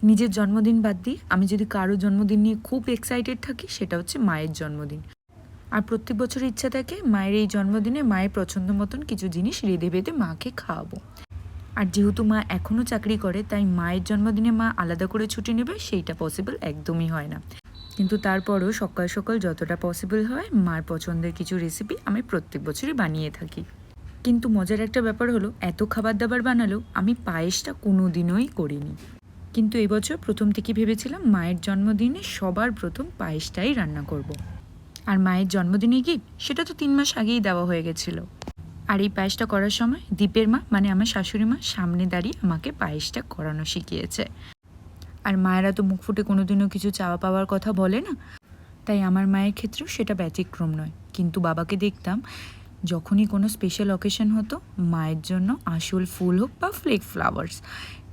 নিজের জন্মদিন বাদ দিয়ে আমি যদি কারো জন্মদিন নিয়ে খুব এক্সাইটেড থাকি সেটা হচ্ছে মায়ের জন্মদিন। আর প্রত্যেক বছর ইচ্ছা থাকে মায়ের এই জন্মদিনে মায়ের পছন্দ মতন কিছু জিনিস রেঁধে বেঁধে মাকে খাওয়াবো। আর যেহেতু মা এখনও চাকরি করে তাই মায়ের জন্মদিনে মা আলাদা করে ছুটি নেবে সেইটা পসিবল একদমই হয় না। কিন্তু তারপরও সকাল সকাল যতটা পসিবল হয় মার পছন্দের কিছু রেসিপি আমি প্রত্যেক বছরই বানিয়ে থাকি। কিন্তু মজার একটা ব্যাপার হলো এত খাবার দাবার বানালেও আমি পায়েসটা কোনো দিনই করিনি। কিন্তু এবছর প্রথম থেকে ভেবেছিলাম মায়ের জন্মদিনে সবার প্রথম পায়েসটাই রান্না করব। আর মায়ের জন্মদিনে গিফট সেটা তো 3 মাস আগেই দেওয়া হয়ে গেছিলো। আর এই পায়েসটা করার সময় দীপের মা মানে আমার শাশুড়ি মা সামনে দাঁড়িয়ে আমাকে পায়েসটা করানো শিখিয়েছে। আর মায়েরা তো মুখ ফুটে কোনোদিনও কিছু চাওয়া পাওয়ার কথা বলে না, তাই আমার মায়ের ক্ষেত্রেও সেটা ব্যতিক্রম নয়। কিন্তু বাবাকে দেখতাম যখনই কোনো স্পেশাল অকেশন হতো মায়ের জন্য আসল ফুল হোক বা ফ্লেক ফ্লাওয়ার্স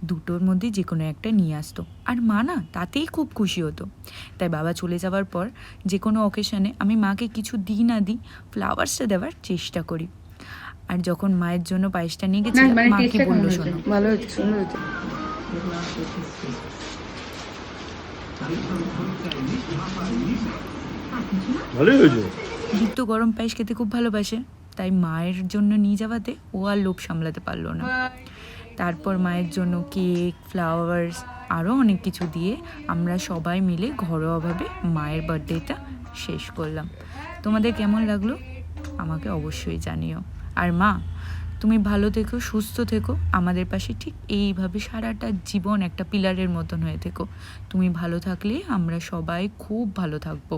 দুটোর মধ্যে যে কোনো একটা নিয়ে আসতো। আর মা না তাতেই খুব খুশি হতো। তাই বাবা চলে যাওয়ার পর যে কোনো অকেশনে আমি মাকে কিছু দিই না দিই ফ্লাওয়ার্সটা দেওয়ার চেষ্টা করি। আর যখন মায়ের জন্য পায়েসটা নিয়ে গেছিলাম মা কি বললো শোনো। ভালো হয়েছে, সুন্দর হয়েছে। ভালোই হয়েছে। দীপ তো গরম পায়েস খেতে খুব ভালোবাসে, তাই মায়ের জন্য নিয়ে যাওয়াতে ও আর লোভ সামলাতে পারলো না। তারপর মায়ের জন্য কেক, ফ্লাওয়ার্স আরও অনেক কিছু দিয়ে আমরা সবাই মিলে ঘরোয়াভাবে মায়ের বার্থডেটা শেষ করলাম। তোমাদের কেমন লাগলো আমাকে অবশ্যই জানিও। আর মা তুমি ভালো থেকো, সুস্থ থেকো, আমাদের পাশে ঠিক এইভাবে সারাটা জীবন একটা পিলারের মতন হয়ে থেকো। তুমি ভালো থাকলে আমরা সবাই খুব ভালো থাকবো।